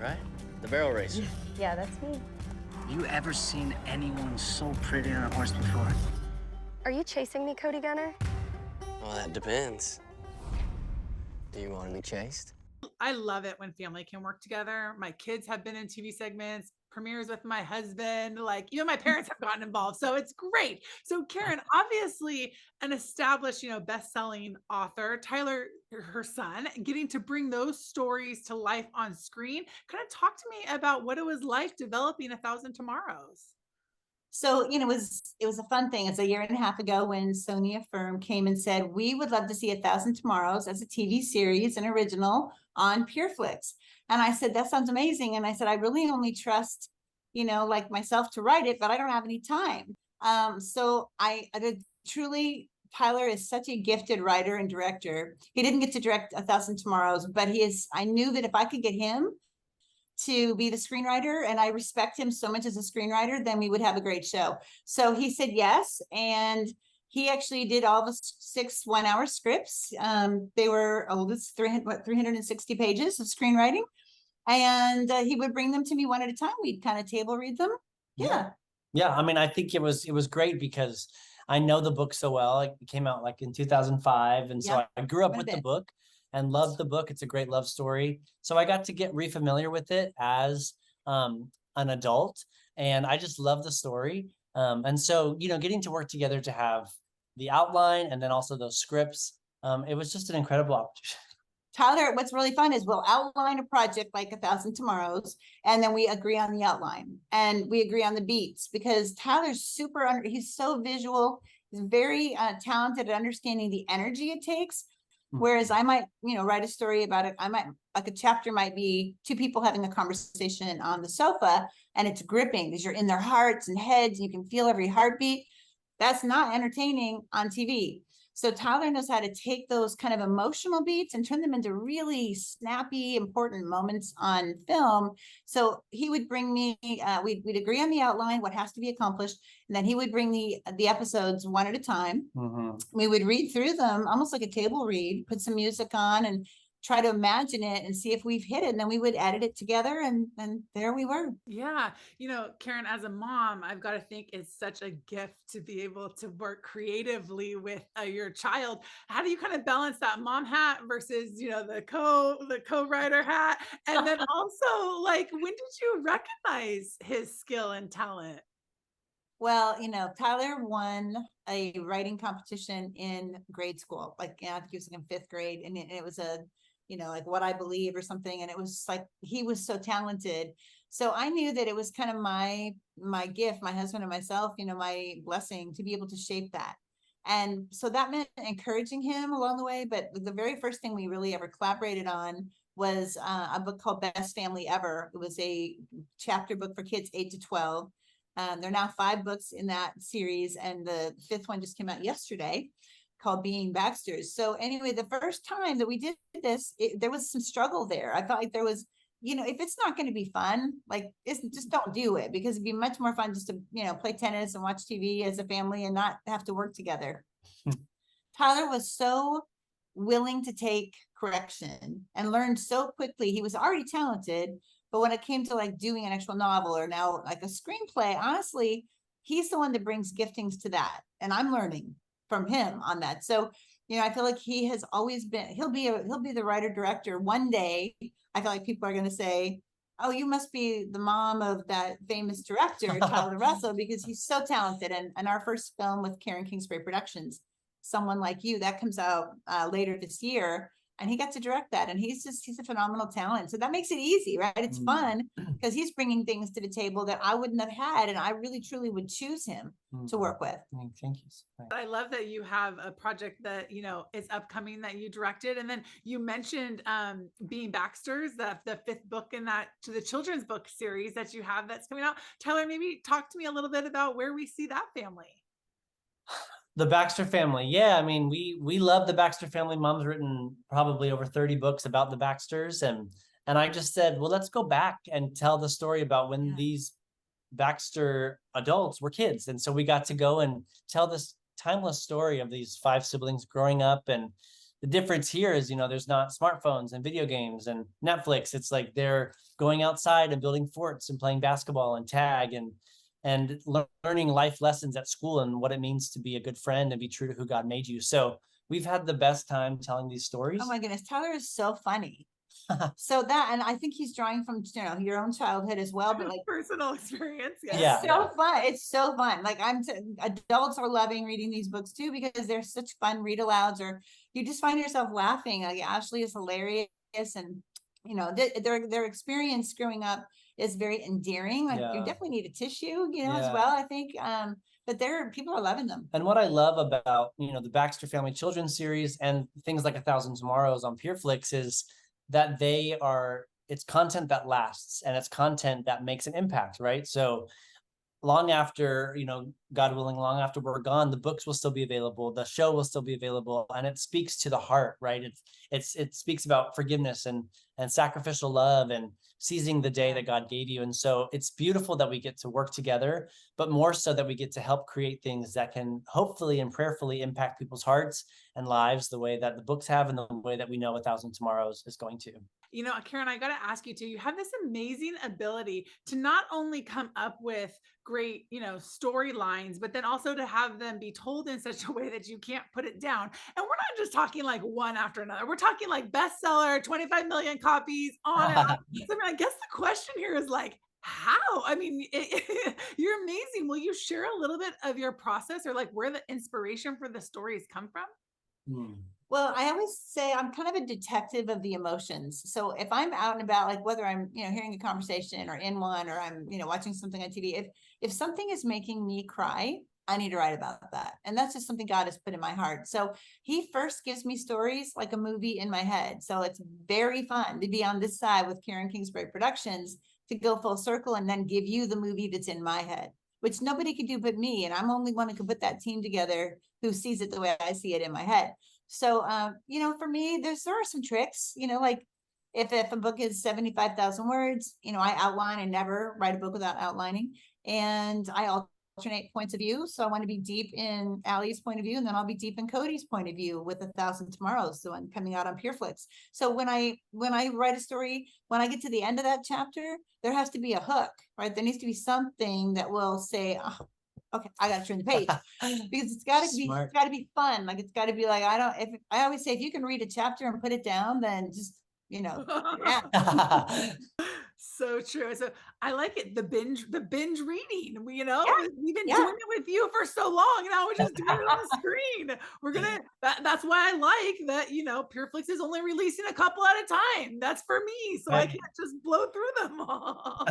right? The barrel racer. Yeah, that's me. You ever seen anyone so pretty on a horse before? Are you chasing me, Cody Gunner? Well, that depends. Do you want to be chased? I love it when family can work together. My kids have been in TV segments, premieres with my husband, like even my parents have gotten involved. So it's great. So Karen, obviously an established, best-selling author, Tyler, her son, getting to bring those stories to life on screen. Kind of talk to me about what it was like developing A Thousand Tomorrows. So, it was a fun thing. It's a year and a half ago when Sony AFFIRM came and said, we would love to see A Thousand Tomorrows as a TV series, an original on Pure Flix. And I said, that sounds amazing. And I said, I really only trust, like myself to write it, but I don't have any time. So I did truly, Tyler is such a gifted writer and director. He didn't get to direct A Thousand Tomorrows, but I knew that if I could get him to be the screenwriter, and I respect him so much as a screenwriter, then we would have a great show. So he said yes, and he actually did all the 6 1-hour scripts. They were, this 360 pages of screenwriting, and he would bring them to me one at a time. We'd kind of table read them. Yeah. I mean, I think it was great because I know the book so well. It came out like in 2005, and so I grew up with the book and loved the book. It's a great love story. So I got to get re-familiar with it as an adult, and I just love the story. And so, getting to work together to have the outline and then also those scripts, it was just an incredible opportunity. Tyler, what's really fun is we'll outline a project like A Thousand Tomorrows, and then we agree on the outline and we agree on the beats, because Tyler's he's so visual. He's very talented at understanding the energy it takes. Whereas I might, write a story about it. Like a chapter might be 2 people having a conversation on the sofa, and it's gripping because you're in their hearts and heads, and you can feel every heartbeat. That's not entertaining on TV. So Tyler knows how to take those kind of emotional beats and turn them into really snappy, important moments on film. So he would bring me, we'd agree on the outline, what has to be accomplished, and then he would bring the episodes one at a time. We would read through them almost like a table read, put some music on and try to imagine it and see if we've hit it. And then we would edit it together, and there we were. Yeah. Karen, as a mom, I've got to think it's such a gift to be able to work creatively with your child. How do you kind of balance that mom hat versus, the co-writer hat? And then also, like, when did you recognize his skill and talent? Well, Tyler won a writing competition in grade school. Like, I think he was in 5th grade, and it was a, like What I Believe or something. And it was like, he was so talented. So I knew that it was kind of my gift, my husband and myself, my blessing to be able to shape that. And so that meant encouraging him along the way. But the very first thing we really ever collaborated on was a book called Best Family Ever. It was a chapter book for kids 8 to 12. There are now 5 books in that series, and the 5th one just came out yesterday, called Being Baxters. So anyway, the first time that we did this, there was some struggle there. I felt like there was, if it's not going to be fun, like, just don't do it, because it'd be much more fun just to, play tennis and watch TV as a family and not have to work together. Tyler was so willing to take correction and learn so quickly. He was already talented, but when it came to like doing an actual novel or now like a screenplay, honestly, he's the one that brings giftings to that. And I'm learning from him on that. So, I feel like he has always been, he'll be the writer director. One day, I feel like people are going to say, oh, you must be the mom of that famous director, Tyler Russell, because he's so talented. And our first film with Karen Kingsbury Productions, Someone Like You, that comes out later this year. And he got to direct that, and he's a phenomenal talent. So that makes it easy, right? It's fun because he's bringing things to the table that I wouldn't have had, and I really truly would choose him to work with. Thank you. I love that you have a project that is upcoming that you directed, and then you mentioned Being Baxters, the 5th book in that to the children's book series that you have that's coming out. Tyler, maybe talk to me a little bit about where we see that family. The Baxter family. Yeah, I mean, we love the Baxter family. Mom's written probably over 30 books about the Baxters. And I just said, well, let's go back and tell the story about when these Baxter adults were kids. And so we got to go and tell this timeless story of these 5 siblings growing up and The difference here is, there's not smartphones and video games and Netflix. It's like they're going outside and building forts and playing basketball and tag and learning life lessons at school and what it means to be a good friend and be true to who God made you. So we've had the best time telling these stories. Oh my goodness, Tyler is so funny. So that, and I think he's drawing from, your own childhood as well, but like personal experience. it's so fun. It's so fun. Like adults are loving reading these books too, because they're such fun read alouds, or you just find yourself laughing. Like Ashley is hilarious, and their experience growing up is very endearing. Like you definitely need a tissue, as well, I think. But people are loving them. And what I love about, the Baxter Family Children's series and things like 1,000 Tomorrows on Pure Flix is that it's content that lasts, and it's content that makes an impact, right? So long after, God willing, long after we're gone, the books will still be available, the show will still be available, and it speaks to the heart, right? It speaks about forgiveness and sacrificial love and seizing the day that God gave you. And so it's beautiful that we get to work together, but more so that we get to help create things that can hopefully and prayerfully impact people's hearts and lives the way that the books have and the way that we know 1,000 Tomorrows is going to. Karen, I got to ask you too, you have this amazing ability to not only come up with great, storylines, but then also to have them be told in such a way that you can't put it down. And we're not just talking like one after another. We're talking like bestseller, 25 million copies, on and on. So I guess the question here is like, how? I mean, you're amazing. Will you share a little bit of your process, or like where the inspiration for the stories come from? Well, I always say I'm kind of a detective of the emotions. So if I'm out and about, like whether I'm, hearing a conversation or in one, or I'm, watching something on TV, if something is making me cry, I need to write about that. And that's just something God has put in my heart. So he first gives me stories like a movie in my head. So it's very fun to be on this side with Karen Kingsbury Productions, to go full circle and then give you the movie that's in my head, which nobody could do but me. And I'm only one who can put that team together who sees it the way I see it in my head. So, for me, there are some tricks, like if a book is 75,000 words, I outline and never write a book without outlining, and I alternate points of view. So I want to be deep in Allie's point of view, and then I'll be deep in Cody's point of view with 1,000 Tomorrows, the one coming out on Pure Flix. So when I write a story, when I get to the end of that chapter, there has to be a hook, right? There needs to be something that will say, oh, okay, I gotta turn the page, because it's gotta be fun. Like it's gotta be like, I always say, if you can read a chapter and put it down, then just, yeah. So true. So I like it. The binge reading, we've been doing it with you for so long. Now we're just doing it on the screen. That's why I like that, Pure Flix is only releasing a couple at a time. That's for me. So I can't just blow through them all.